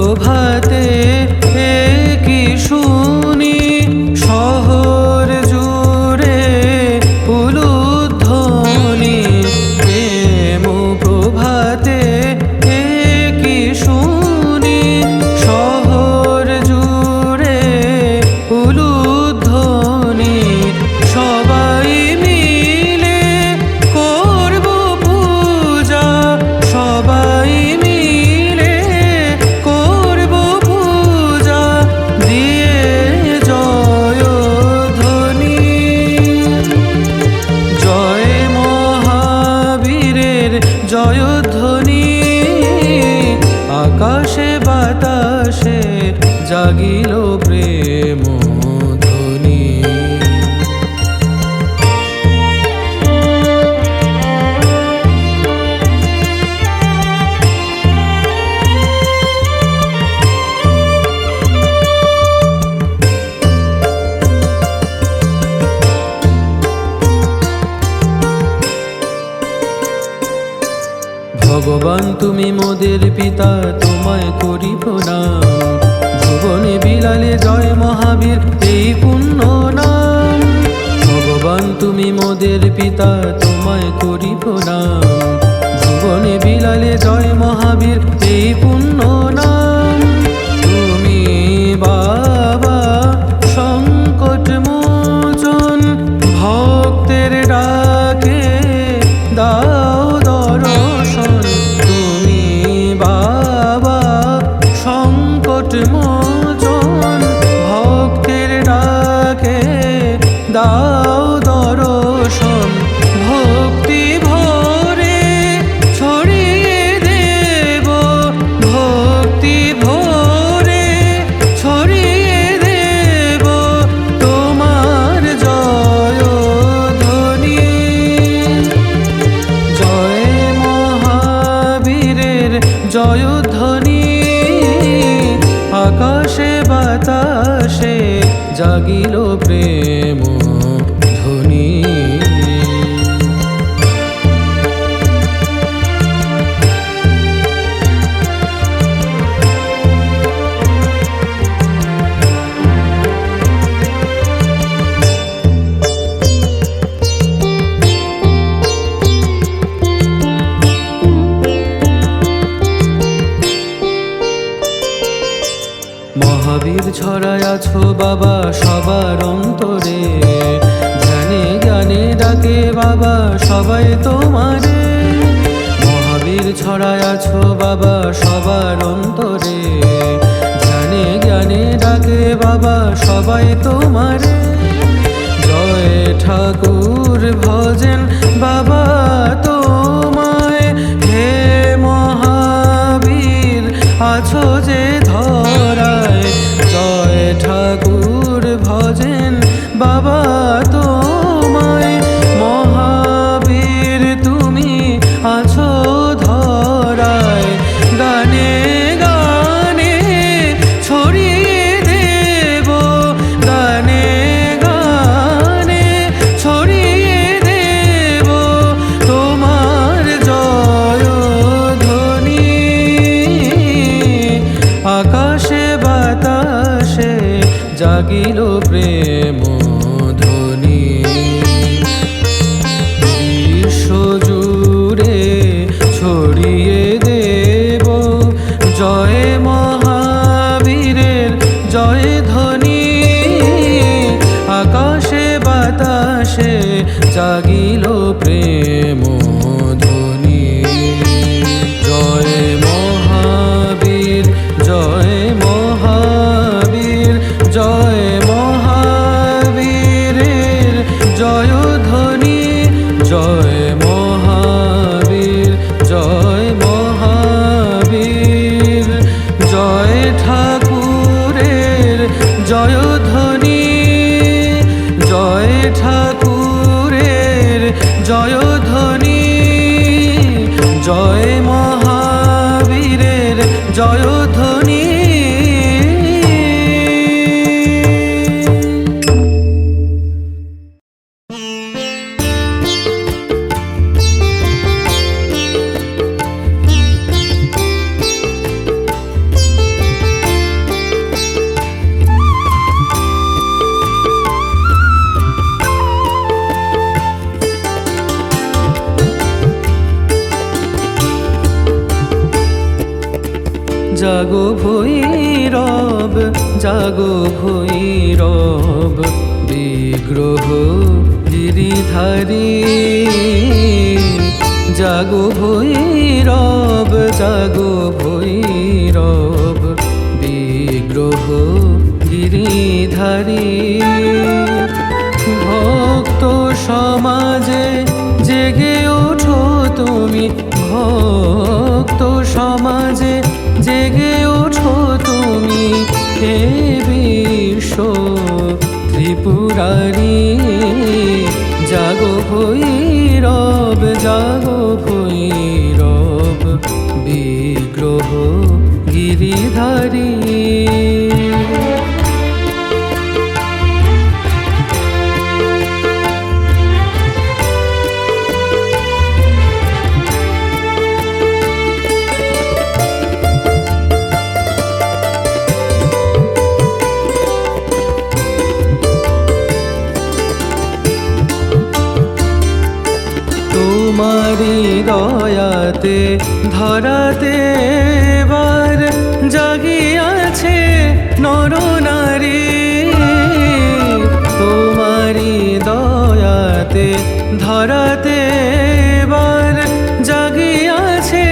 প্রভাতে কি শুনি শহর জুড়ে উলুধ্বনি প্রেম প্রভাতে কি শুনি শহর জুড়ে উলুধ্বনি সবাই মিলে করব পূজা সবাই মিলে করব পূজা দিয়ে জয়ধ্বনি জয় মহাবীরের জয়ধ্বনি আকাশে বাতাসে জাগিল প্রেম ধ্বনি ভগবান তুমি মোদের পিতা তোমায় করি প্রণাম ভুবনে বিলালে জয় মহাবীর এই পুণ্য নাম ভগবান তুমি মোদের পিতা তোমায় করি প্রণাম ভুবনে বিলালে জয় মহাবীর এই পুণ্য নাম তুমি বাবা সংকট মোচন ভক্তের ডাকে দাও দর্শন তুমি বাবা সংকট মোচন ভক্তের ডাকে দাও দর্শন ভক্তি ভরে ছড়িয়ে দেব ভক্তি ভরে ছড়িয়ে দেব তোমার জয়ধ্বনি জয় মহাবীরের জয়ধ্বনি আকাশে বাতাসে জাগিল প্রেম ধ্বনি মহাবীর ছড়ায় আছো বাবা সবার অন্তরে ধ্যানে জ্ঞানে ডাকে বাবা সবাই তোমারে মহাবীর ছড়ায় আছো বাবা সবার অন্তরে ধ্যানে জ্ঞানে ডাকে বাবা সবাই তোমারে জয় ঠাকুর ভজেন বাবা তোমায় হে মহাবীর আছো যে ধরায় জয় ঠাকুর ভজেন বাবা তোমায় মহাবীর তুমি আছো ধরায় গানে গানে ছড়িয়ে দেব গানে গানে ছড়িয়ে দেব তোমার জয়ধ্বনি আকাশে বাতাসে জাগিল প্রেম ধ্বনি বিশ্ব জুড়ে ছড়িয়ে দেব জয় মহাবীরের জয়ধ্বনি আকাশে বাতাসে জাগিল প্রেম ধ্বনি জয় মহাবীর জয় মহাবীর জয় মহাবীরের জয়ধ্বনি জয় মহাবীর জয় মহাবীর জয় ঠাকুরের জয়ধ্বনি জয় ঠাকুরের জয়ধ্বনি জয় মহাবীরের জয়ধ্বনি জাগো ভৈরব জাগো ভৈরব বিগ্রহ গিরিধারী জাগো ভৈরব জাগো ভৈরব বিগ্রহ গিরিধারী ভক্ত সমাজে জেগে ওঠো তুমি ভক্ত সমাজে জেগে ওঠো তুমি হে বিশ্ব ত্রিপুরারি জাগো ভৈরব জাগো ভৈরব বিগ্রহ গিরিধারী তোমারি দয়াতে ধরাতে এবার জাগিয়াছে নরনারী তোমারি দয়াতে ধরাতে এবার জাগিয়াছে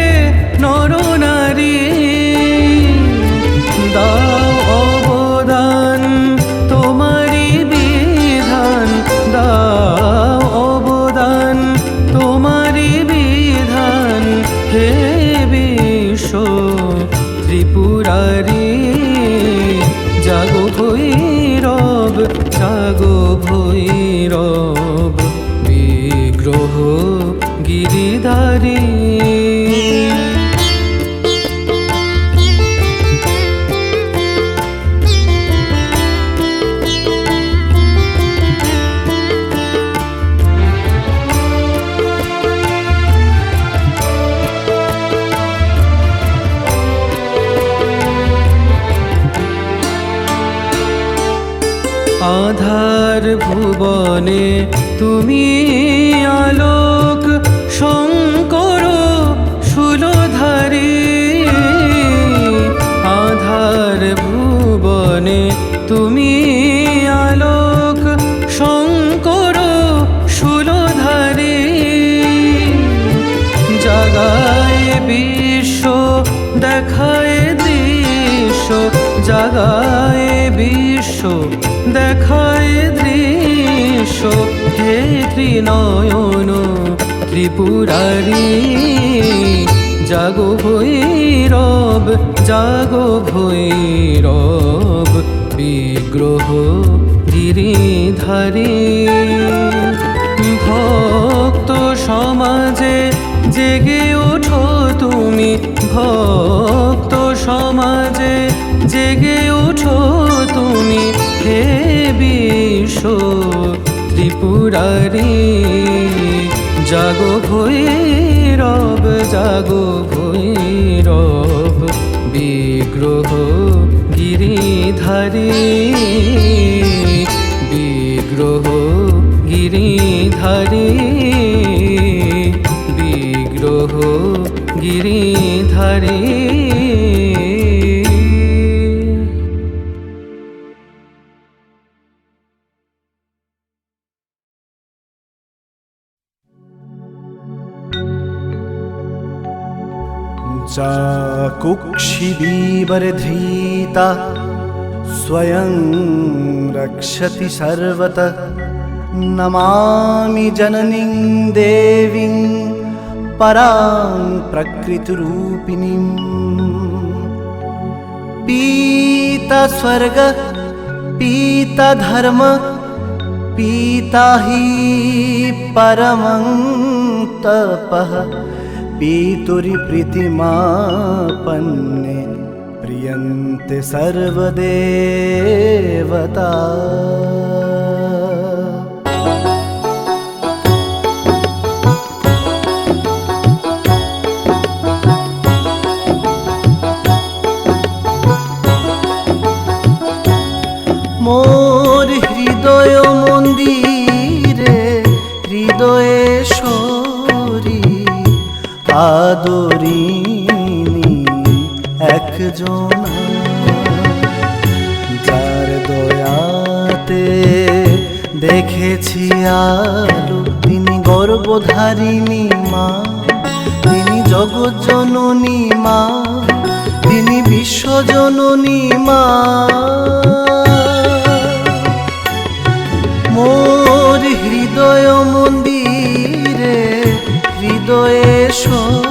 নরনারী দাও অবদান তোমারি বিধান দাও অবদান তোমারি বিধান হে বিশ্ব ত্রিপুরারি জাগো ভৈরব জাগো ভৈরব বিগ্রহ গিরিধারী আধার ভুবনে তুমি আলোক শঙ্কর শূলধারী আধার ভুবনে তুমি আলোক শঙ্কর শূলধারী জাগায় বিশ্ব দেখায় দৃশ্য জাগায় বিশ্ব দেখায় দৃশ্য হে ত্রিনয়ন ত্রিপুরারি জাগো ভৈরব জাগো ভৈরব বিগ্রহ গিরিধারী ভক্ত সমাজে জেগে ওঠো তুমি ভক্ত সমাজে জেগে ওঠো তুমি হে বিশ্ব ত্রিপুরারি জাগো ভৈরব জাগো ভৈরব বিগ্রহ গিরিধারী বিগ্রহ গিরিধারী বিগ্রহ গিরিধারী चाकुक्षिबीवरधृता स्वयं रक्षति सर्वतः नमामि जननीं देवीं परां प्रकृतिरूपिणीं पीता स्वर्ग पीता धर्म पीता हि परमं तपः पीतुरि प्रीतिमापन्ने प्रियन्ते सर्वदेवता मोर हृदय मंदिरे हृदयेश्वरी आदरिणी একজন, যার দয়াতে দেখেছি আলো, তিনি গর্ভধারিণী মা, তিনি জগৎ জননী মা, তিনি বিশ্বজননী মা। মোর হৃদয় মন্দিরে হৃদয়েশ্বরী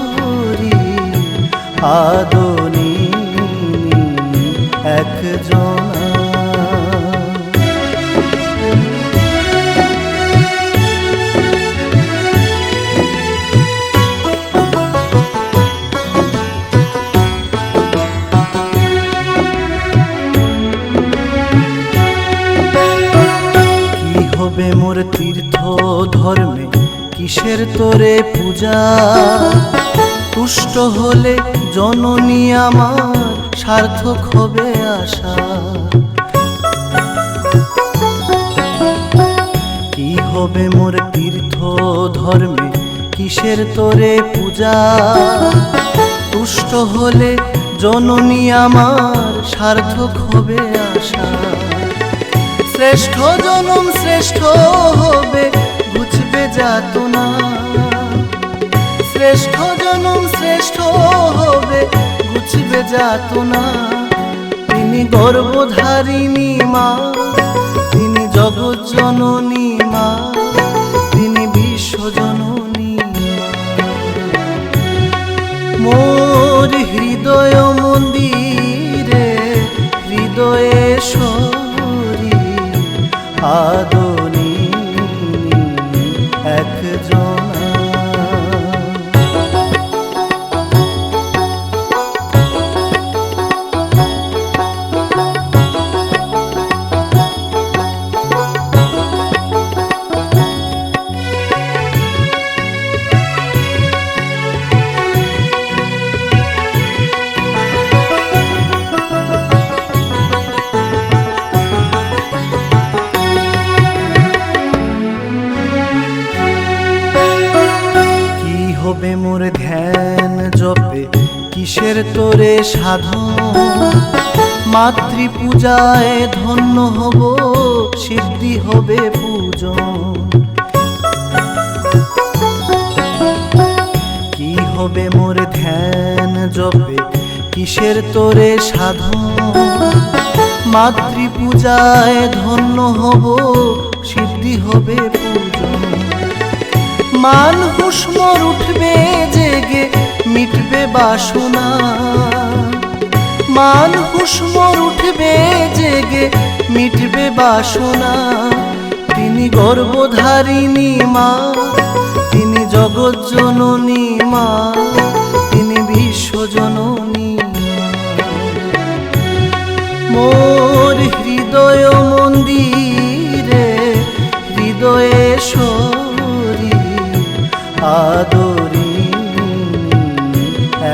আদরিণী একজন। হবে মোর তীর্থ ধর্মে কিসের তোরে পূজা, তুষ্ট হলে জননী আমার সার্থক হবে আশা। কি হবে মোর তীর্থ ধর্মে কিসের তোরে পূজা, তুষ্ট হলে জননী আমার সার্থক হবে আশা। শ্রেষ্ঠ জনম শ্রেষ্ঠ হবে ঘুচবে যাতনা, শ্রেষ্ঠ জনম শ্রেষ্ঠ হবে ঘুচবে যাতনা। তিনি গর্ভধারিণী মা, তিনি জগৎ জননী মা, তিনি বিশ্বজননী মা। মোর হৃদয় মন্দিরে হৃদয়েশ্বরী আদরিণী একজন। হবে মোর ধ্যান জপে কিসের তোরে সাধন, মাতৃপূজায় ধন্য হব সিদ্ধি হবে পূজন। কি হবে মোর ধ্যান জপে কিসের তোরে সাধন, মাতৃপূজায় ধন্য হব সিদ্ধি হবে পূজন। মান হুসমর উঠবে জেগে মিটবে বাসনা, মান হুসমর উঠবে জেগে মিটবে বাসনা। তিনি গর্ভধারিণী মা, তিনি জগৎ জননী মা, তিনি বিশ্বজননী মা। মোর হৃদয় মন্দিরে হৃদয়েশ্বরী আদরিণী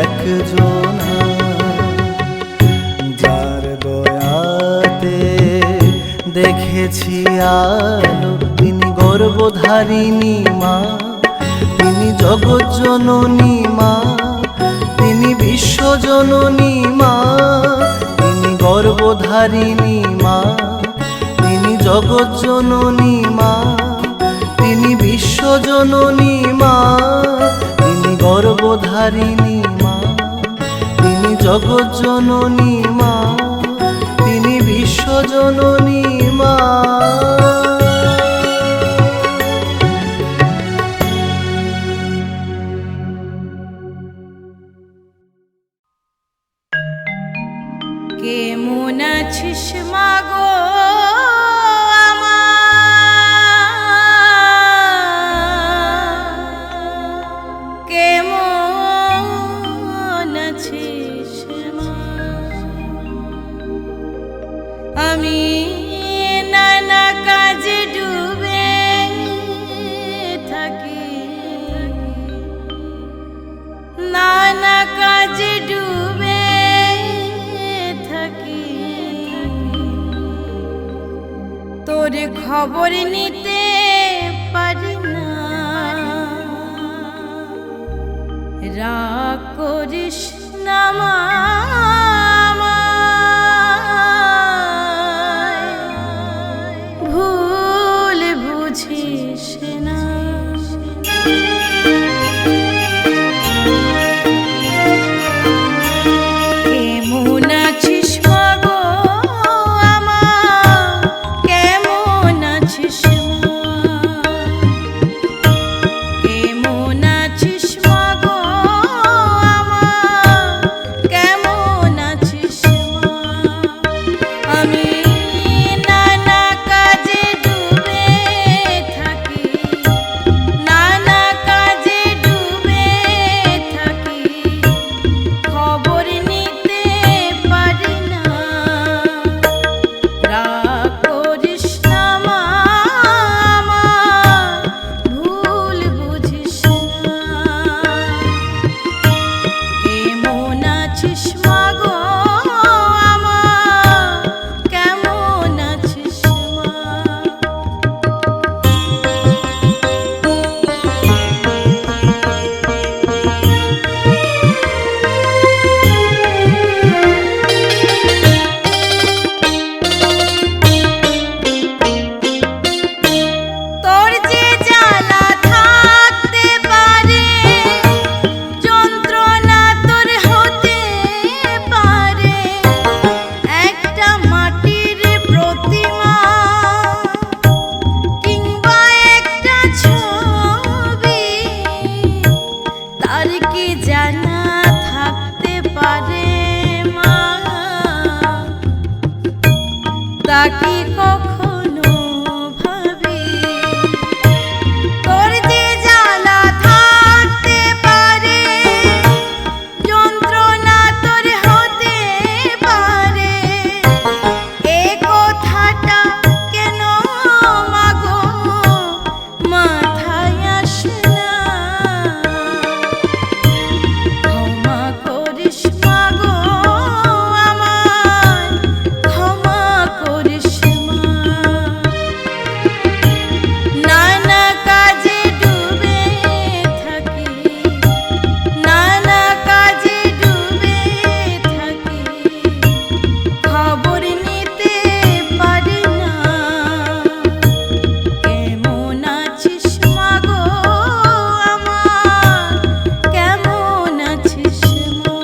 একজন, যার দয়াতে দেখেছি আলো, তিনি গর্ভধারিণী মা, তিনি জগৎ জননী মা, তিনি বিশ্বজননী মা, তিনি গর্ভধারিণী মা, তিনি জগৎ জননী মা, তিনি বিশ্বজননী মা, তিনি গর্ভধারিণী মা, তিনি জগৎ জননী মা, তিনি বিশ্বজননী মা। কেমন আছিস মাগো আমি নানা কাজে ডুবে থাকি, নানা কাজে ডুবে থাকি। তোর খবর নিতে পারি না, রাগ করিস না মা। কি কখনো ভাবি তোর যে জ্বালা থাকতে পারে, যন্ত্রণা তোর হতে পারে, এ কথাটা কেন মাগো মাথায় আসে না? ক্ষমা করিস মাগো আমায়, ক্ষমা করিস মা। নানা কাজে ডুবে থাকি, নানা কাজে ডুবে থাকি, খবর নিতে পারি না। কেমন আছিস মাগো আমার, কেমন আছিস মা?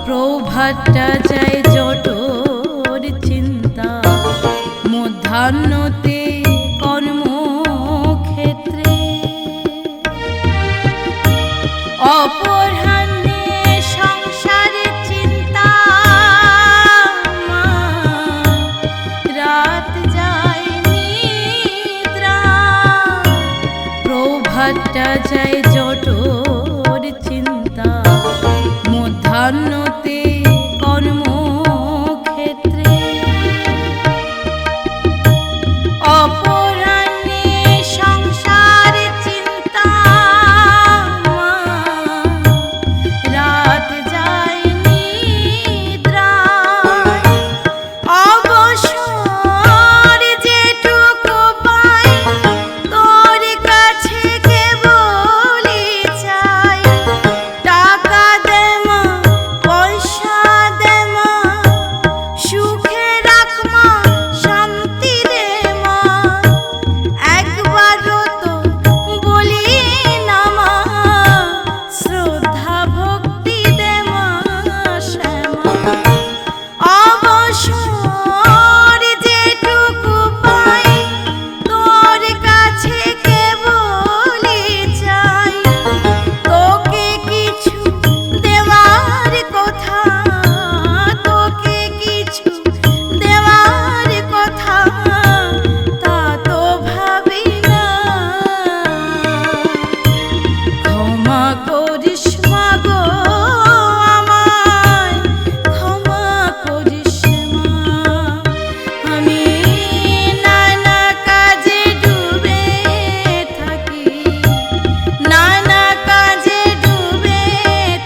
প্রভাতটা যায় জটোর চিন্তা, মধ্যাহ্নতে কর্মক্ষেত্রে, অপরাহ্নে সংসারের চিন্তা, মা, রাত যায় নিদ্রা। প্রভাতটা যায় জটোর চিন্তা, মধ্যাহ্নতে কর্মক্ষেত্রে, অপরাহ্নে সংসারের চিন্তা, মা, রাত যায় নিদ্রায়। অবসর যেটুকু পাই তোর কাছে কেবলই চাই। টাকা দে মা, পয়সা দে মা, সুখে রাখ মা, শান্তি দে মা। একবারও তো বলি না মা, শ্রদ্ধা ভক্তি দে মা শ্যামা। অবসর যেটুকু পাই তোর কাছে কেবলই চাই। তোকে কিছু দেওয়ার কথা, তোকে কিছু দেওয়ার কথা, তা তো ভাবি না। ক্ষমা করিস মাগো আমায়, ক্ষমা করিস মা। আমি নানা কাজে ডুবে থাকি, নানা কাজে ডুবে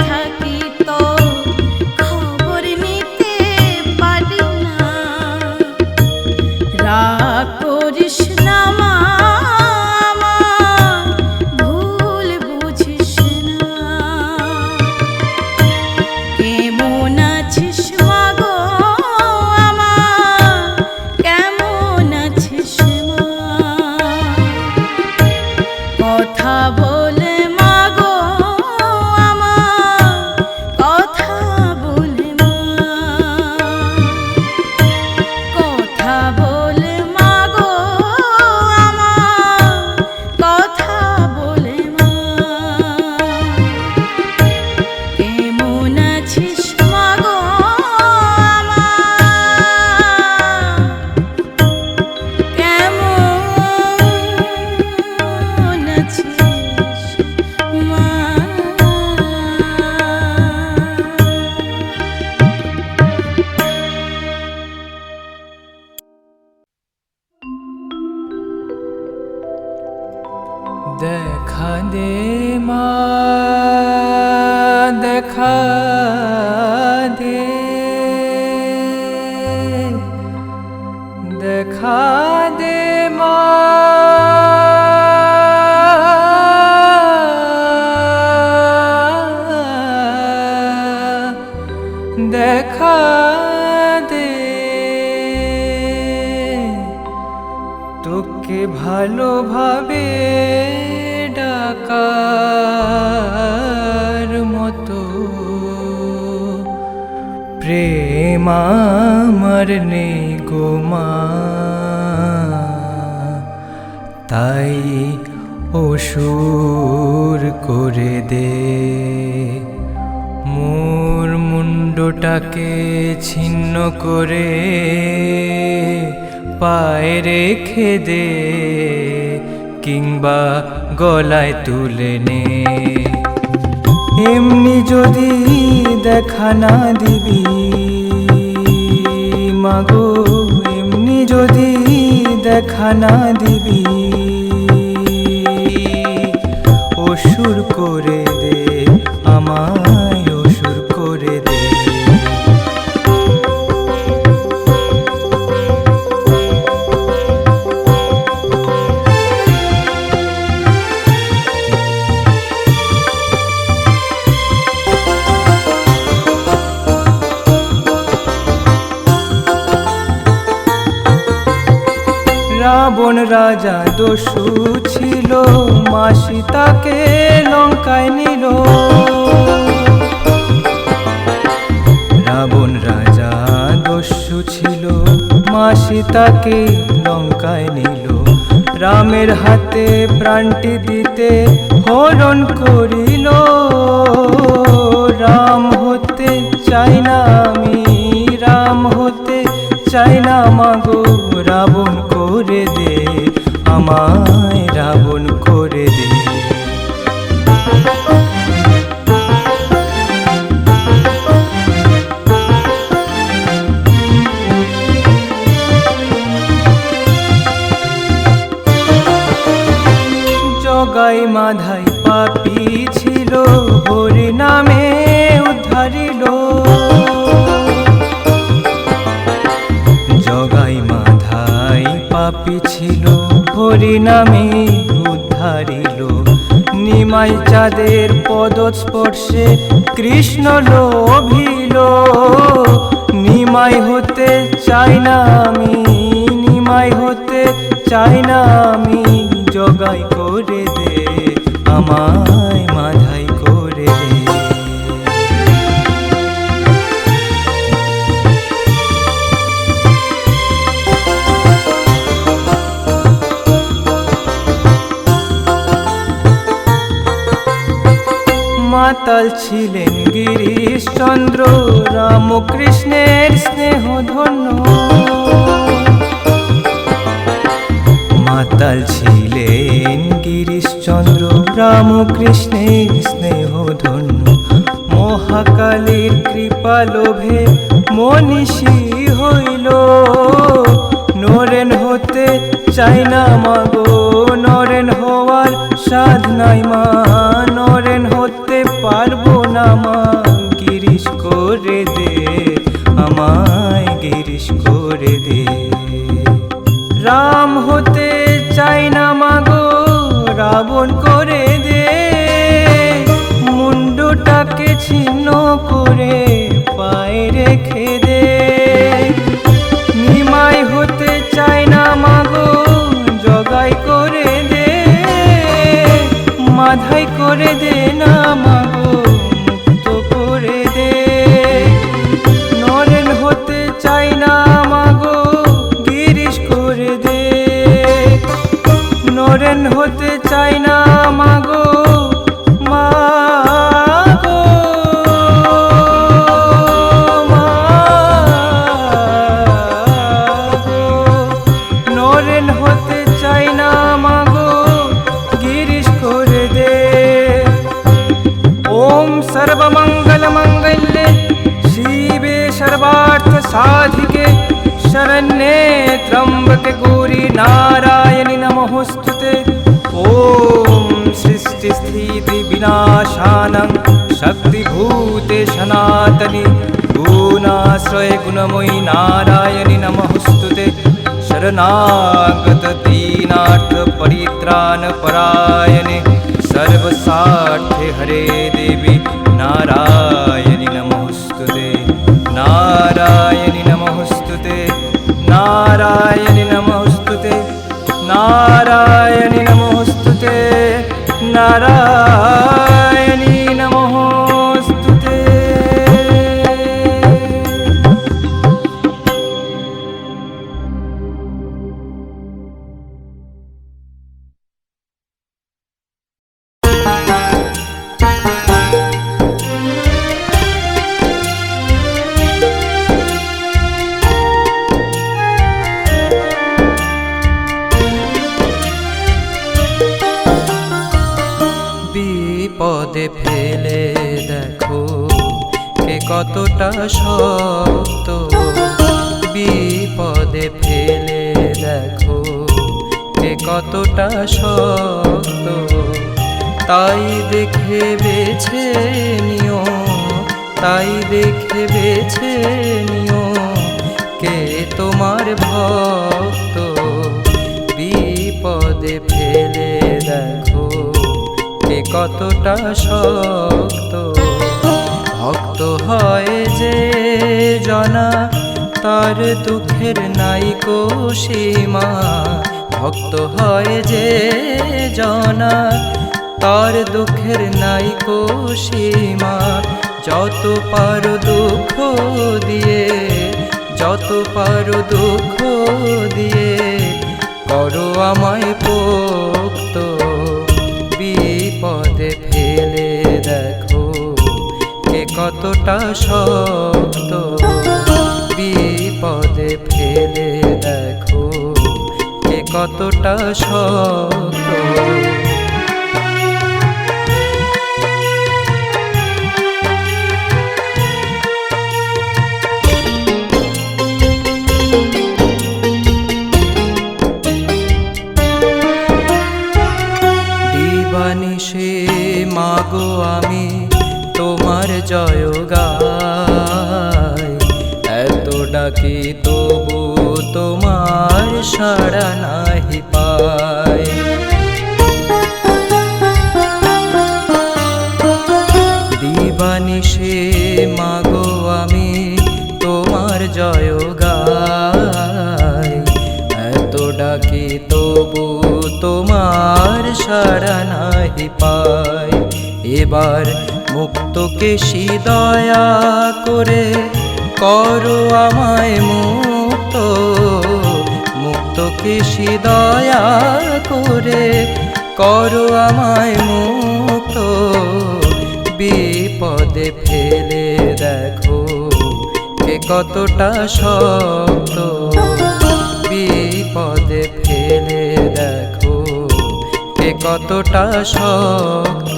থাকি, তো খবর নিতে পারি না। রাগ করিস না মা আমায়, ভুল বুঝিস না। কেমন আছিস মাগো আমার, কেমন আছিস মা? কথা বলে মাগো আমার, কথা বলে মা। কথা বলে মাগো আমার, কথা বলে মা। কেমন আছিস মাগো আমার, কেমন আছিস মা? দেখা দে মা, দেখা দে, দেখা দে মা, দেখা দে। তোকে ভালোভাবে ডাকার মতো প্রেম আমার নেই গো মা, তাই অসুর করে দে। মোর মুন্ডটাকে ছিন্ন করে পায়ে রেখে দে, কিংবা গলায় তুলে নে। এমনি যদি দেখা না দিবি মাগো, এমনি যদি দেখা না দিবি, অসুর করে দে, আমায় অসুর করে দে। রাবণ রাজা দস্যু ছিল, মা সীতাকে লঙ্কায় নিল। রাবণ রাজা দস্যু ছিল, মা সীতাকে লঙ্কায় নিল। রামের হাতে প্রাণটি দিতে হরণ করিল। রাম হতে চাই না আমি, রাম হতে চাই না মাগো, রাবণ করে দে, আমায় রাবণ করে দে। জগাই মাধাই পাপী ছিল, হরি নামে উদ্ধারিল। জগাই মাধাই পাপী ছিল, হরি নামে উদ্ধারিল। নিমাই চাঁদের পদস্পর্শে কৃষ্ণ লোভিল। নিমাই হতে চাই না আমি, নিমাই হতে চাই না আমি, জগাই করে দে, আমায় মাধাই করে দে। মাতাল ছিলেন গিরিশচন্দ্র, রামকৃষ্ণের স্নেহ ধন্য। মাতাল ছিলেন গিরিশচন্দ্র, রামকৃষ্ণের স্নেহ ধন্য। মহাকালীর কৃপা লোভে মনীষী হইল। নরেন হতে চাই না মাগো, নরেন হওয়ার সাধ নাই মা, নরেন হতে পারবো না মা, গিরিশ করে দে, আমায় গিরিশ করে দে। রাম হতে চাই না মাগো, রাবণ করে দে। মুন্ডটাকে ছিন্ন করে পায়ে রেখে দে। নিমাই হতে চাই না মাগো, জগাই করে দে, মাধাই করে দে না মাগো, মুক্ত করে দে। নরেন হতে চাই না মাগো, গিরিশ করে দে। নরেন হতে চাই না মাগো, মাগো মাগো। নরেন হতে চাই না মাগো, গিরিশ করে দে। ওম সর্বমঙ্গল মঙ্গলে শিবে সর্বার্থ সাধিके शरण्ये त्र्यंबके गौरी नारायणि नमोस्तुते। ओम सृष्टि स्थिति विनाशानं शक्तिभूते सनातनि गुणाश्रय गुणमयी नारायणि नमोस्तुते। शरणागत दीनार्थ परित्राण परायणे सर्वसार्थे हरे देवी नारायणि नमोस्तुते। नारायणि नमोस्तुते, नारायणि नमोस्तुते, नारायणि नमोस्तुते, नारायणि नमोस्तुते। কতটা শক্ত, বিপদে ফেলে দেখো কে কতটা শক্ত। তাই দেখে বেছে নিও, তাই দেখে বেছে নিও কে তোমার ভক্ত। বিপদে ফেলে দেখো কে কতটা শক্ত। ভক্ত হয় যে জনা তার দুঃখের নাইকো সীমা। ভক্ত হয় যে জনা তার দুঃখের নাইকো সীমা। যত পারো দুঃখ দিয়ে, যত পারো দুঃখ দিয়ে করো আমায় পোক্ত। বিপদে ফেলে দেখো কে কতটা শক্ত। বিপদে ফেলে দেখো কে কতটা শক্ত। দিবানিশে মাগো আমি তোমার জয় গাই। এত ডাকি তবু তোমার সাড়া নাহি পাই। দিবানিশে মাগো আমি তোমার জয় গাই। এত ডাকি তবু তোমার সাড়া নাহি পাই। এবার মুক্তকেশী দয়া করে করো আমায় মুক্ত। মুক্তকেশী দয়া করে করো আমায় মুক্ত। বিপদে ফেলে দেখো কে কতটা শক্ত। বিপদে ফেলে দেখো কে কতটা শক্ত।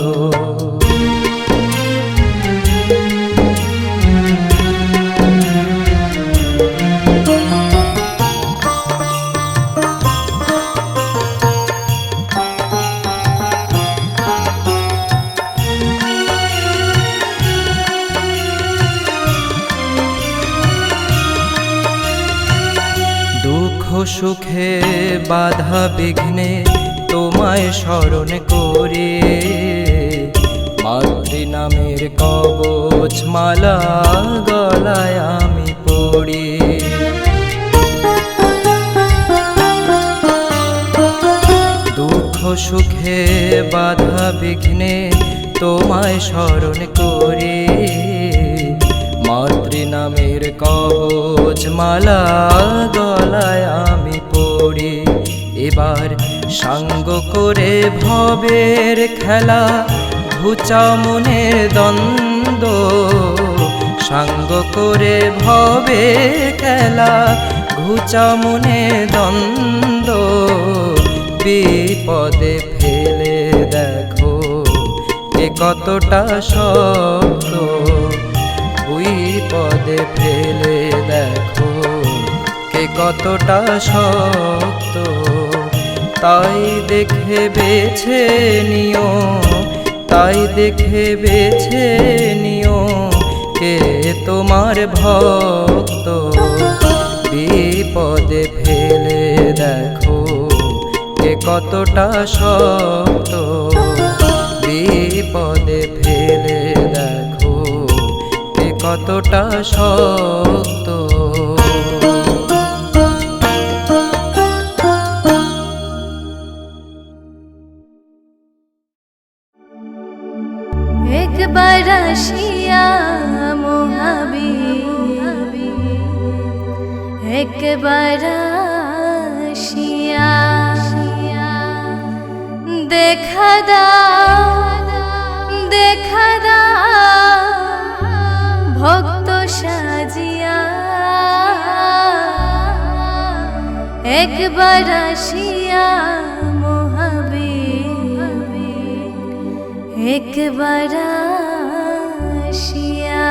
দুঃখ সুখে বাধা বিঘ্নে তোমায় স্মরণ করে মাতৃ নামের কবচ মালা গলায় আমি পড়ি। দুঃখ সুখে বাধা বিঘ্নে তোমায় স্মরণ করে মাতৃ নামের কবচ মালা গলায় আমি পড়ি। এবার সাঙ্গ করে ভবের খেলা ঘুচা মনের দ্বন্দ্ব। সাঙ্গ করে ভবের খেলা ঘুচা মনের দ্বন্দ্ব। বিপদে ফেলে দেখো কে কতটা শক্ত। বিপদে ফেলে দেখো কে কতটা শক্ত। তাই দেখে বেছে নিও, তাই দেখে বেছে নিও কে তোমার ভক্ত। বিপদে ফেলে দেখো কে কতটা শক্ত। বিপদে ফেলে দেখো কে কতটা শক্ত। একবার আসিয়া মহাবীর, একবার আসিয়া দেখা দাও, দেখা দাও ভক্ত সাজিয়া। একবার আসিয়া মহাবীর, একবার আসিয়া।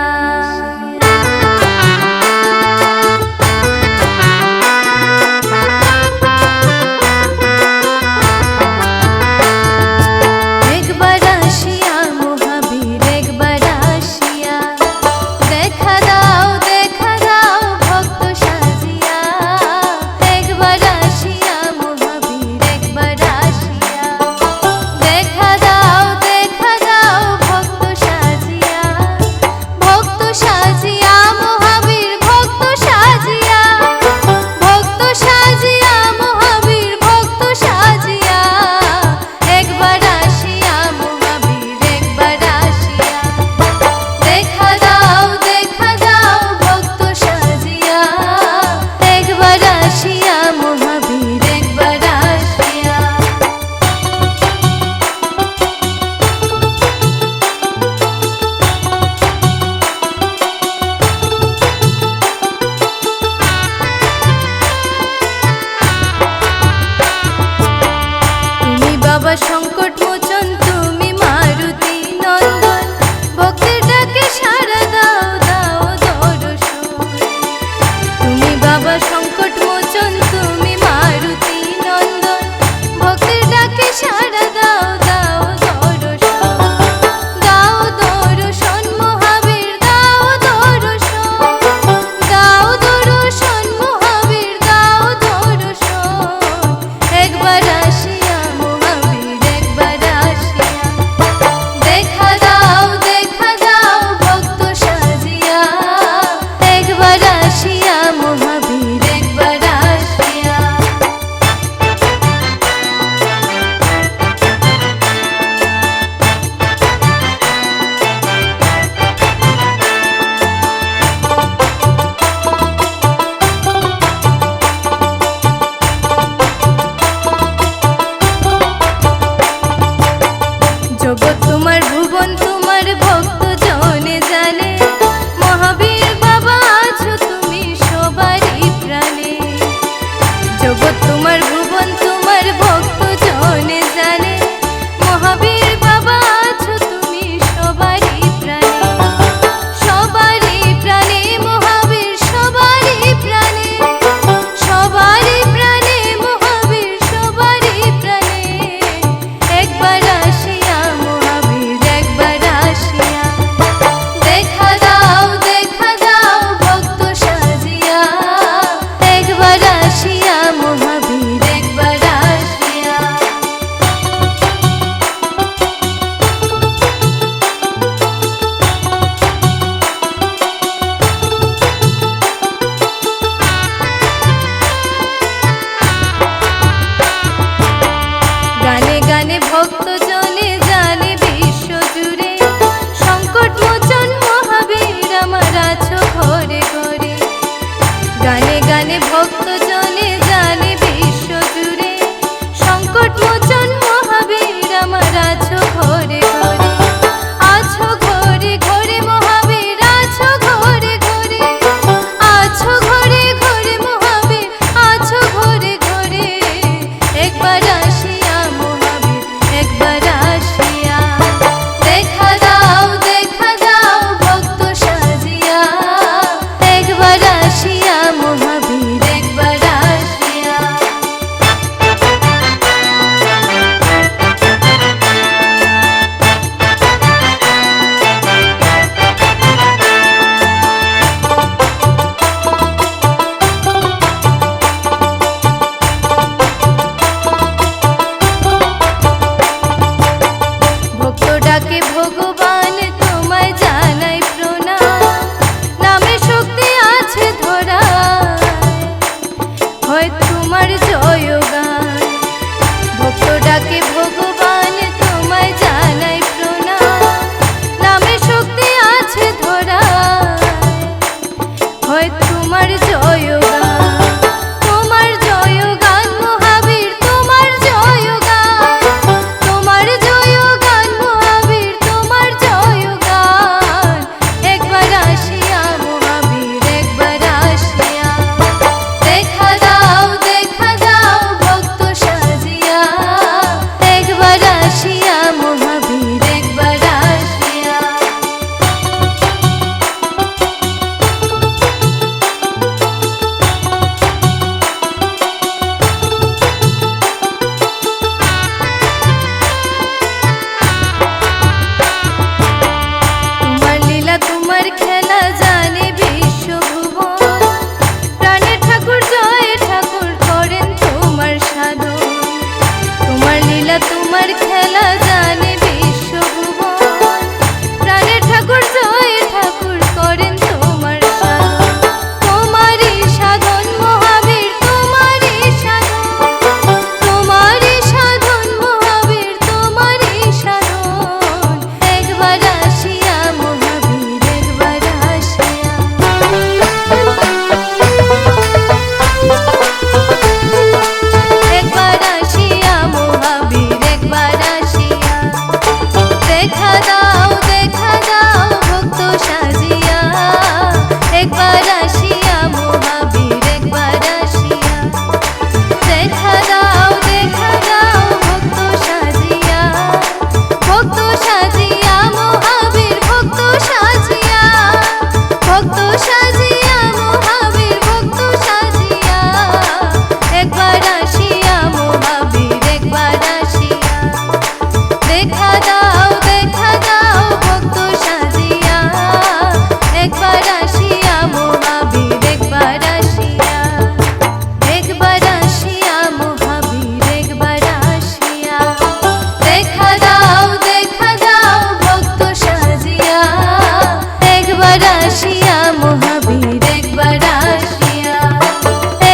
আসিয়া মহাবীর একবার আসিয়া,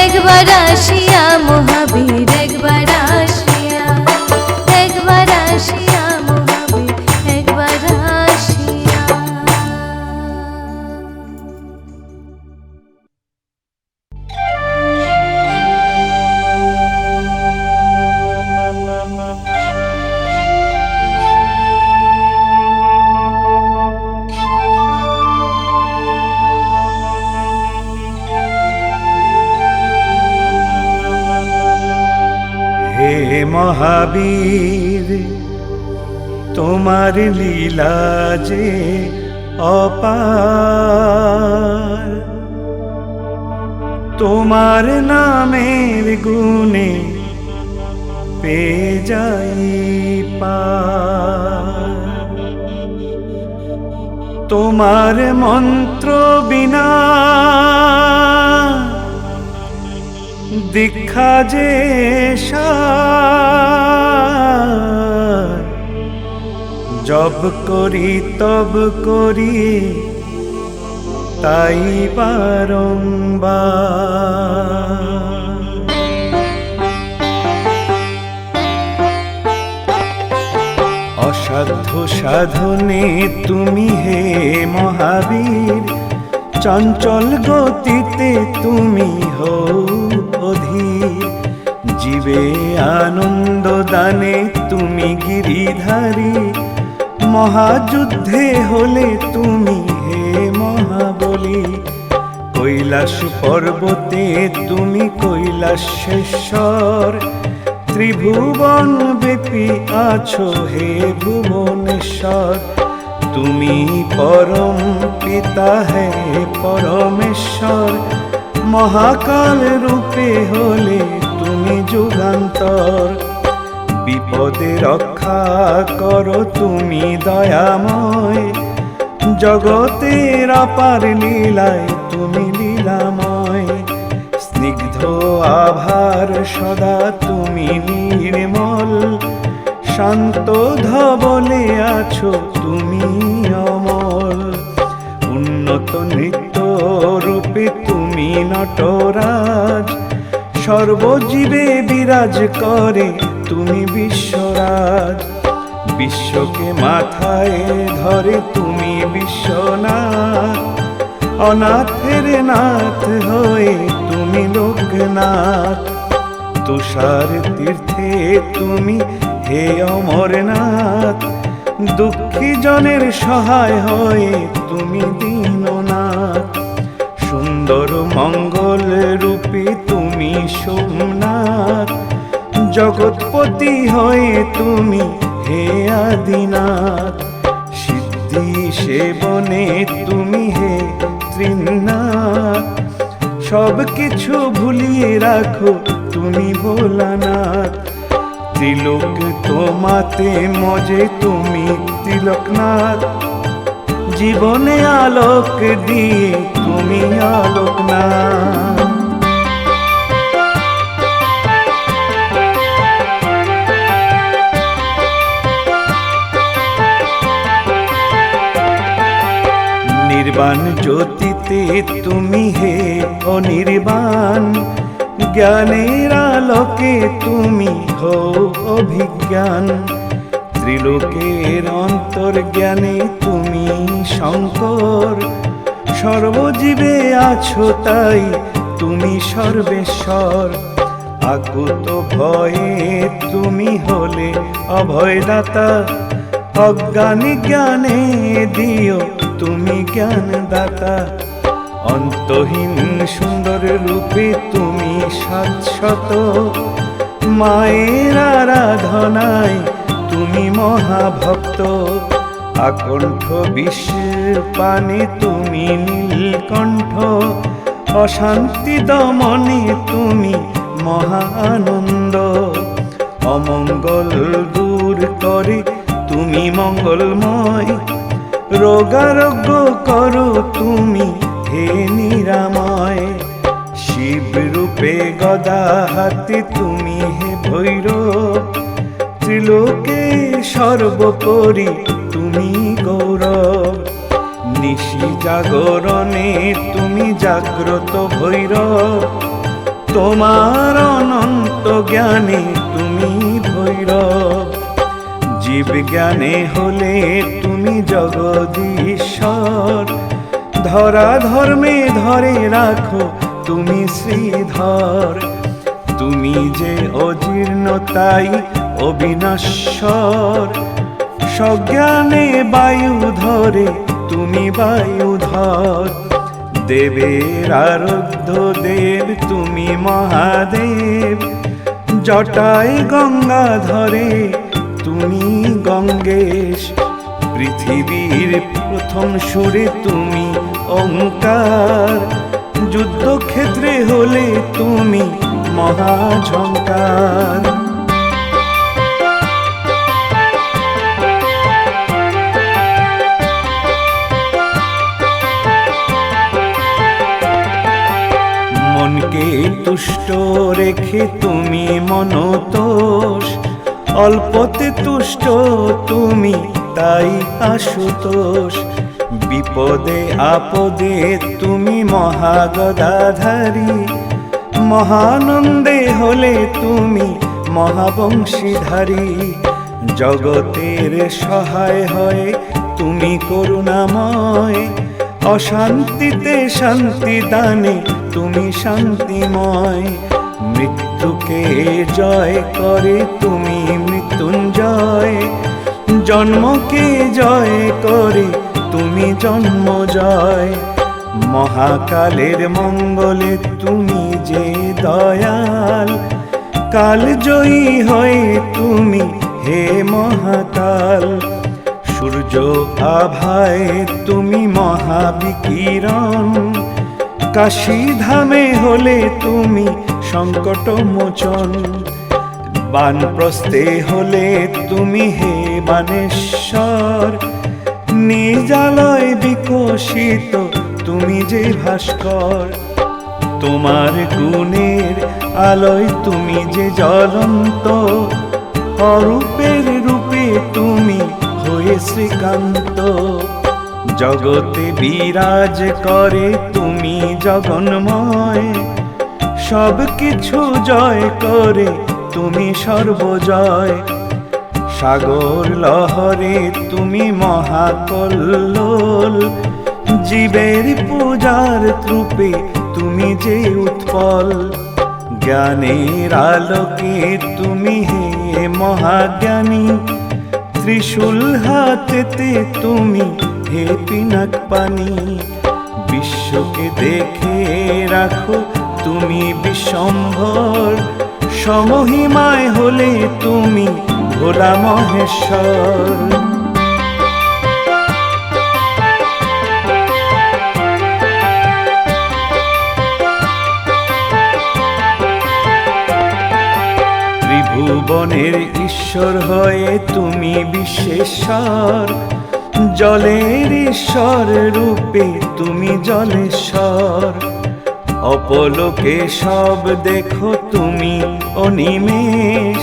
একবার আসিয়া মহাবীর একবার আসিয়া, একবার আসিয়া মহাবীর একবার আসিয়া। হে মহাবীর, তোমার লীলা যে অপার, তোমার নামের গুণে পেয়ে যাই পার। তোমার মন্ত্র বিনা দীক্ষা যে সার, জব করি তব করি তাই বারংবার। অসাধ্য সাধনে তুমি হে মহাবীর, চঞ্চল গতিতে তুমি হও অধীর। জীবে আনন্দ দানে তুমি গিরিধারী, মহাযুদ্ধে হলে তুমি হে মহাবলী। কৈলাস পর্বতে তুমি কৈলাসেশ্বর, ত্রিভুবন ব্যাপী আছো হে ভুবনেশ্বর। তুমি পরম পিতা হে পরমেশ্বর, মহাকাল রূপে হলে তুমি যুগান্তর। বিপদে রক্ষা করো তুমি দয়াময়, জগতের অপার লীলায় তুমি লীলাময়। স্নিগ্ধ আভার সদা তুমি নির্মল, শান্ত ধবলে আছো তুমি অমল। উন্নত নৃত্য রূপে তুমি নটরাজ, সর্বজীবে বিরাজ করে তুমি বিশ্বরাজ। বিশ্বকে মাথায় ধরে তুমি বিশ্বনাথ, অনাথের নাথ হয়ে তুমি লোকনাথ। তুষার তীর্থে তুমি হে অমরনাথ, দুঃখী জনের সহায় হয়ে তুমি দীননাথ। সুন্দর মঙ্গল রূপে তুমি সোমনাথ, জগৎপতি হয়ে তুমি হে আদিনাথ। সিদ্ধি সেবনে তুমি হে ত্রিনাথ, সব কিছু ভুলিয়ে রাখো তুমি ভোলানাথ। ত্রিলোক তোমাতে মজে তুমি তিলকনাথ, জীবনে আলোক দিয়ে তুমি আলোকনাথ। নির্বাণ জ্যোতিতে তুমি হে অনির্বাণ, জ্ঞানের আলোকে তুমি হও অভিজ্ঞান। ত্রিলোকের অন্তর্জ্ঞানে তুমি শঙ্কর, সর্বজীবে আছো তাই তুমি সর্বেশ্বর। আকুত ভয়ে তুমি হলে অভয়দাতা, অজ্ঞানী জ্ঞানে দিও তুমি জ্ঞানদাতা। অন্তহীন সুন্দর রূপে তুমি শাশ্বত, মায়ের আরাধনায় তুমি মহাভক্ত। আকণ্ঠ বিশ্বের পানে তুমি নীলকণ্ঠ, অশান্তি দমনে তুমি মহা আনন্দ। অমঙ্গল দূর করে তুমি মঙ্গলময়, রোগারোগ্য করো তুমি হে নিরাময়। শিব রূপে গদা হাতে তুমি হে ভৈরব, ত্রিলোকে সর্বোপরি তুমি গৌরব। নিশি জাগরণে তুমি জাগ্রত ভৈরব, তোমার অনন্ত জ্ঞানে তুমি ভৈরব। জীব জ্ঞানে হলে তুমি জগদীশ্বর, ধরা ধর্মে ধরে রাখো তুমি শ্রীধর। তুমি যে অজীর্ণতাই অবিনশ্বর, সজ্ঞানে বায়ু ধরে তুমি বায়ুধর। দেবের আরাধ্য দেব তুমি মহাদেব, জটায় গঙ্গা ধরে তুমি গঙ্গেশ। পৃথিবীর প্রথম সুরে তুমি ওঙ্কার, যুদ্ধক্ষেত্রে হলে তুমি মহাঝঙ্কার। মনকে তুষ্ট রেখে তুমি মনতোষ, অল্পতে তুষ্ট তুমি তাই আশুতোষ। বিপদে আপদে তুমি মহাগদাধারী, মহানন্দে হলে তুমি মহাবংশীধারী। জগতের সহায় হয়ে তুমি করুণাময়, অশান্তিতে শান্তি দানে তুমি শান্তিময়। মৃত্যুকে জয় করে তুমি মৃত্যুঞ্জয়, জন্মকে জয় করে তুমি জন্মজয়। মহাকালের মঙ্গলে তুমি যে দয়াল, কালজয়ী হয়ে তুমি হে মহাকাল। সূর্য আভায় তুমি মহাবিকিরণ, কাশী ধামে হলে তুমি সংকট মোচন। বানপ্রস্থে হলে তুমি হে বানেশ্বর, নিজালয় বিকশিত তুমি যে ভাস্কর। তোমার গুণের আলোয় তুমি যে জ্বলন্ত, অরূপের রূপে তুমি হয়ে শ্রীকান্ত। জগতে বিরাজ করে তুমি জগন্ময়, সব কিছু জয় করে তুমি সর্বজয়। সাগর লহরে তুমি মহাকল্লোল, জীবের পূজার রূপে তুমি যে উৎপল। জ্ঞানের আলোকে তুমি হে মহাজ্ঞানী, ত্রিশূল হাতেতে তুমি হে পিনাক পানি। বিশ্বকে দেখে রাখো তুমি বিশ্বম্ভর, সমহিমায় হলে তুমি ভোলা মহেশ্বর। ত্রিভুবনের ঈশ্বর হয়ে তুমি বিশ্বেশ্বর, জলের ঈশ্বর রূপে তুমি জলেশ্বর। অপলোকে সব দেখো তুমি অনিমেষ,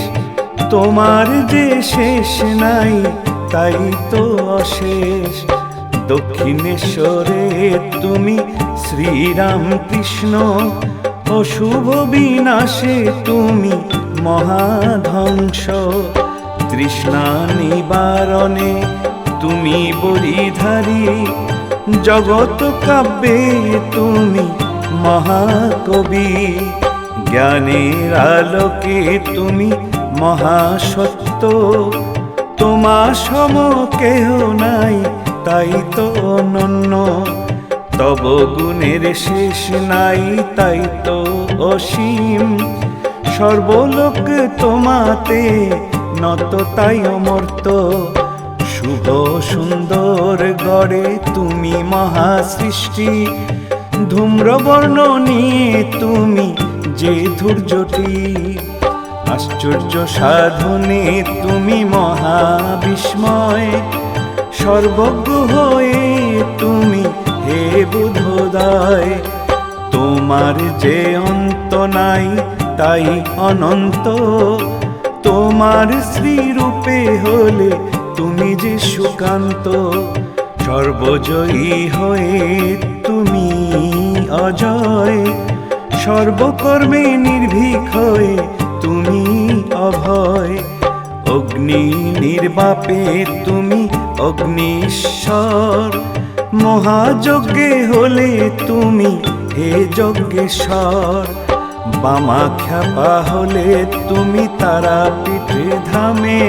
তোমার যে শেষ নাই তাই তো অশেষ। দক্ষিণেশ্বরে তুমি শ্রীরাম কৃষ্ণ, অশুভ বিনাশে তুমি মহাধ্বংস। তৃষ্ণা নিবারণে তুমি বলিধারী, জগৎ কাব্যে তুমি মহাকবি। জ্ঞানের আলোকে তুমি মহাসত্য, তোমা সম কেহ নাই তাই তো অনন্য। তব গুণের শেষ নাই তাই তো অসীম, সর্বলোক তোমাতে নত তাই অমর্ত। শুভ সুন্দর গড়ে তুমি মহাসৃষ্টি, ধূম্রবর্ণ নিয়ে তুমি যে ধৈর্যটি। আশ্চর্য সাধনে তুমি মহাবিস্ময়, সর্বজ্ঞ হয়ে তুমি হে বুদ্ধোদয়। তোমার যে অন্ত নাই তাই অনন্ত, তোমার শ্রীরূপে হলে তুমি যে সুকান্ত। সর্বজয়ী হয়ে তুমি অজয়, সর্বকর্মে নির্ভীক হয়ে তুমি অভয়। অগ্নি নির্বাপে তুমি অগ্নিশ্বর, মহাযজ্ঞে হলে তুমি হে যজ্ঞেশ্বর। বামাখ্যাপা হলে তুমি তারাপীঠে ধামে,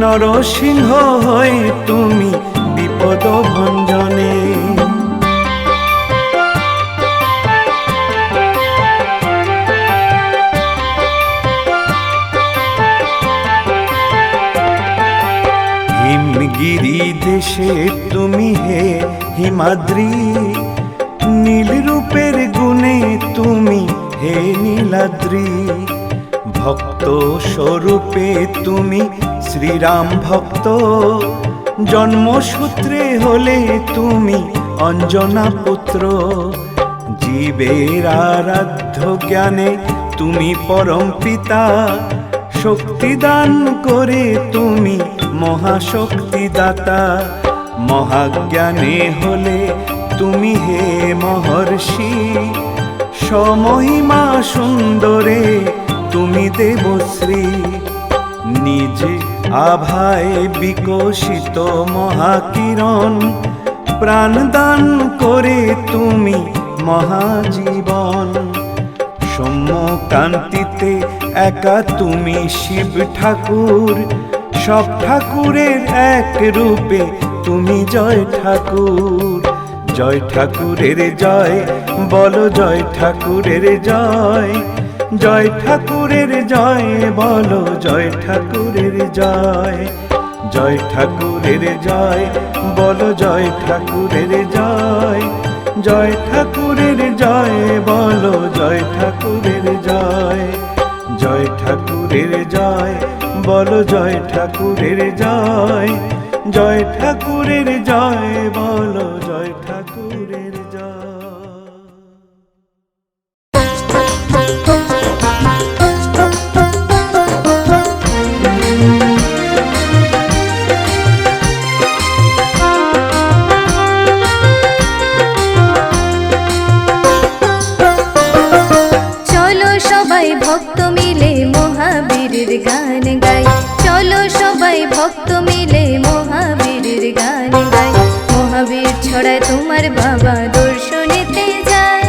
নরসিংহ হয়ে তুমি বিপদ ভঞ্জনে। হিমগিরি দেশে তুমি হে হিমাদ্রি, নীল রূপের গুণে তুমি হে নীলাদ্রি। ভক্ত স্বরূপে তুমি শ্রীরাম ভক্ত, জন্মসূত্রে হলে তুমি অঞ্জনা পুত্র। জীবের আরাধ্য জ্ঞানে তুমি পরম পিতা, শক্তিদান করে তুমি মহাশক্তিদাতা। মহাজ্ঞানে হলে তুমি হে মহর্ষি, সমহিমা সুন্দরে তুমি দেবশ্রী। নিজে আভায় বিকশিত মহাকিরণ, প্রাণদান করে তুমি মহাজীবন। সৌম্যকান্তিতে একা তুমি শিব ঠাকুর, সব ঠাকুরের এক রূপে তুমি জয় ঠাকুর। জয় ঠাকুরের জয়, বলো জয় ঠাকুরের জয়। জয় ঠাকুরের জয়, বলো জয় ঠাকুরের জয়। জয় ঠাকুরের জয়, বলো জয় ঠাকুরের জয়। জয় ঠাকুরের জয়, বলো জয় ঠাকুরের জয়। জয় ঠাকুরের জয়, বলো জয় ঠাকুরের জয়। জয় ঠাকুরের জয়, বলো জয় ঠাকুরের জয়। চলো সবাই ভক্ত মিলে মহাবীরের গান গাই, চলো সবাই ভক্ত মিলে মহাবীরের গান গাই। মহাবীর ছড়ায় তোমার বাবা দর্শনেতে যায়,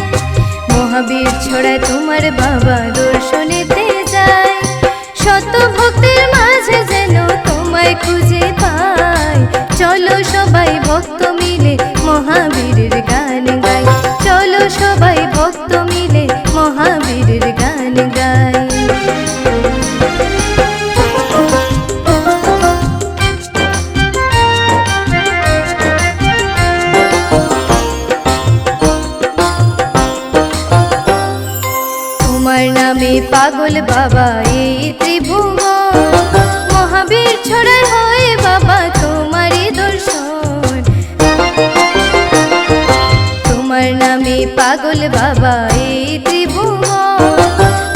মহাবীর ছড়ায় তোমার বাবা দর্শনেতে যায়। শত ভক্তের মাঝে যেন তোমায় খুঁজে পাই, চলো সবাই ভক্ত মিলে মহাবীরের গান গাই। চলো সবাই ভক্ত মিলে মহাবীরের গান গাই। তোমার নামে পাগল বাবা এই ত্রিভুবন, মহাবীর ছড়ায় হয় বাবা তোমারই দর্শন। তোমার নামে পাগল বাবা এই ত্রিভুবন,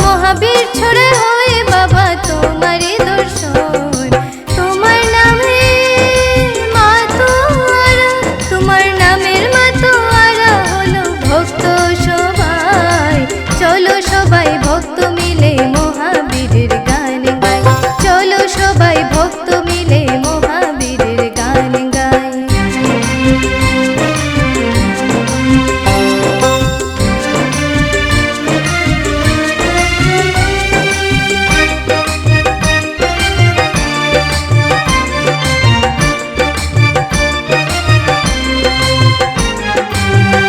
মহাবীর ছড়ায় হয় বাবা তোমারই দর্শন। তোমার নামে মাতোয়ারা, তোমার নামের মাতোয়ারা হলো ভক্ত সবাই। চলো সবাই ভক্ত মিলে মহাবীরের গান গাই, চলো সবাই ভক্ত মিলে মহাবীরের গান গাই।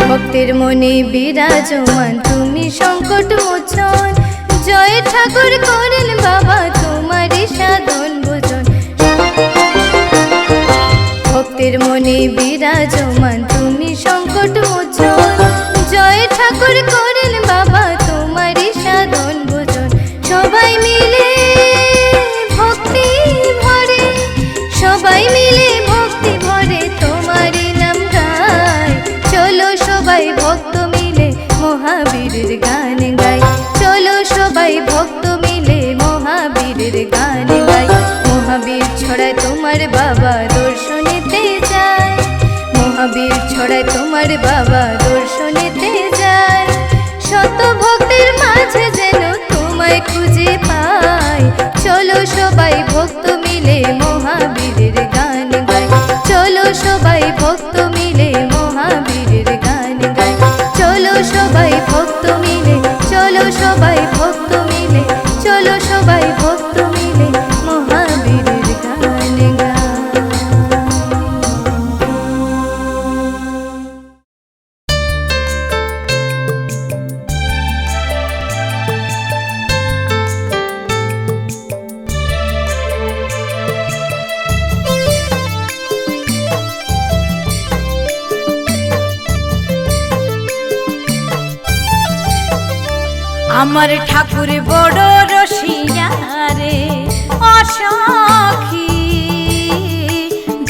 ভক্তের মনে বিরাজমান তুমি সংকট মোচন, জয় ঠাকুর করেন বাবা তোমারই সাধন ভোজন। ভক্তের মনে বিরাজমান তুমি সংকট মোচন, জয় ঠাকুর করেন বাবা তোমারই সাধন ভোজন। সবাই মিলে ভক্তি ভরে, সবাই মিলে ভক্তি ভরে তোমারই নাম গায়। চলো সবাই ভক্ত মিলে মহাবীরের গান গাই, চলো সবাই ভক্ত মিলে মহাবীরের গান গাই। মহাবীর ছড়ায় তোমার বাবা দর্শনেতে যায়, তোমার বাবা দর্শনেতে যায়। শত ভক্তের মাঝে যেন তোমায় খুঁজে পাই। চলো সবাই ভক্ত মিলে মহাবীরের গান গাই। চলো সবাই ভক্ত মিলে মহাবীরের গান গাই। চলো সবাই ভক্ত মিলে, চলো সবাই ভক্ত মিলে, চলো সবাই ভক্ত মিলে মহাবীরের গান গাই। আমার ঠাকুর বড় রসিয়া রে অসখী,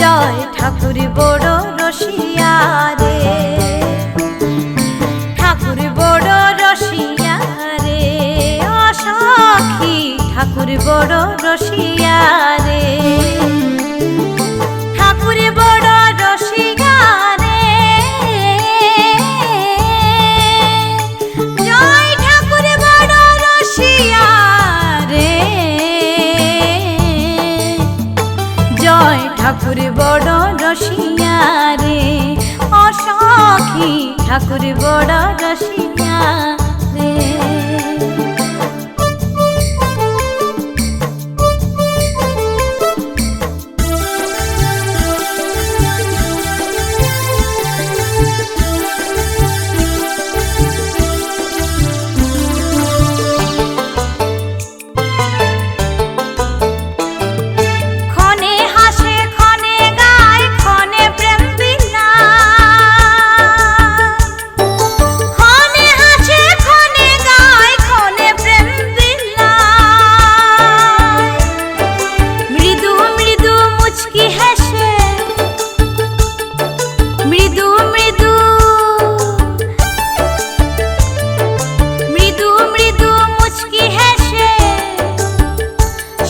জয় ঠাকুর বড় রসিয়া রে। ঠাকুর বড় রসিয়া রে অসখী, ঠাকুর বড় রসিয়া রে। ঠাকুর বড় রসিয়া রে, জয় ঠাকুর বড় রসিয়া রে। জয় ঠাকুর বড় রসিয়া রে অসখী, ঠাকুর বড় রসিয়া রে। ক্ষণে হাসে ক্ষণে গায় ক্ষণে প্রেম বিলায়। ক্ষণে হাসে ক্ষণে গায় ক্ষণে প্রেম বিলায়। মৃদু মৃদু মুচকি হেসে, মৃদু মৃদু মৃদু মৃদু মুচকি হেসে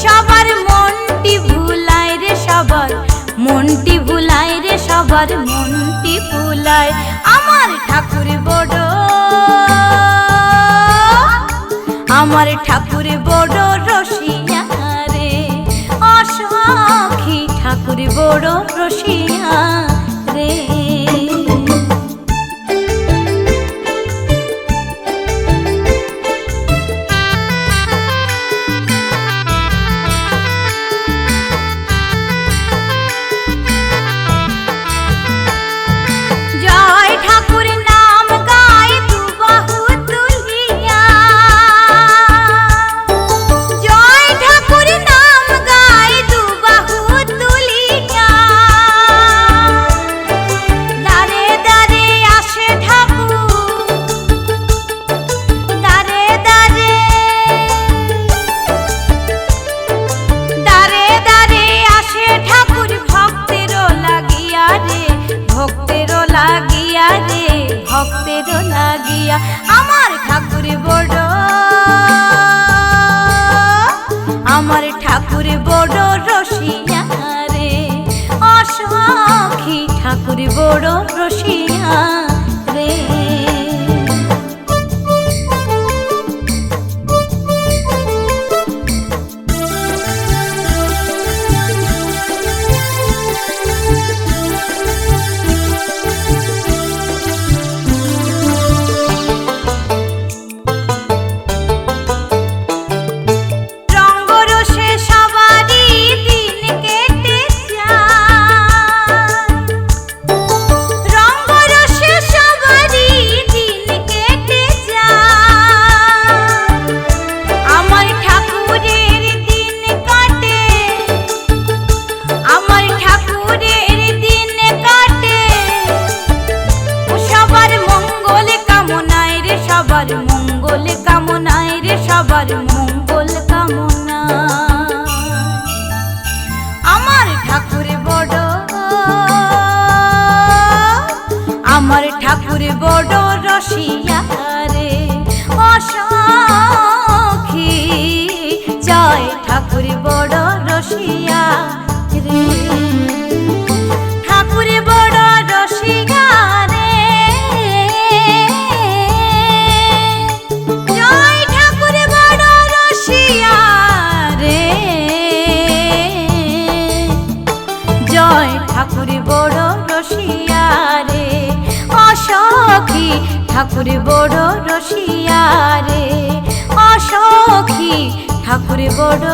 সবার মনটি ভুলায় রে, সবার মনটি ভুলায় রে, সবার মনটি ভুলায়। আমার ঠাকুর বড়, আমার ঠাকুর বড় রসিয়া রে অসখী, ঠাকুর বড় রসিয়া রে। জয় ঠাকুর নাম গাই দু বাহু তুলিয়া। জয় ঠাকুর নাম গাই দু বাহু তুলিয়া। দারে দারে আসে ঠাকুর, দারে দারে, দারে দারে আসে ঠাকুর ভক্তেরও লাগিয়া রে, ভক্তেরও লাগিয়া রে, ভক্তেরও লাগিয়া। আমার ঠাকুর বড়, আমার ঠাকুর বড় রসিয়া রে অসখী, ঠাকুর বড় রসিয়া রে। রঙ্গরসে সবারই দিন কেটে যায়। রঙ্গরসে সবারই দিন কেটে যায়। আমার ঠাকুরের দিন কাটে, আমার ঠাকুরের দিন কাটে সবার মঙ্গল কামনায় রে, সবার মঙ্গল কামনায় রে, সবার মঙ্গল কামনায়। আমার ঠাকুর বড়, আমার ঠাকুর বড় রসিয়া রে অসখী, জয় ঠাকুর বড় রসিয়া রে। ঠাকুর বড় রসিয়া রে ঠাকুর বড় রসিয়া রে, অসখী ঠাকুর বড়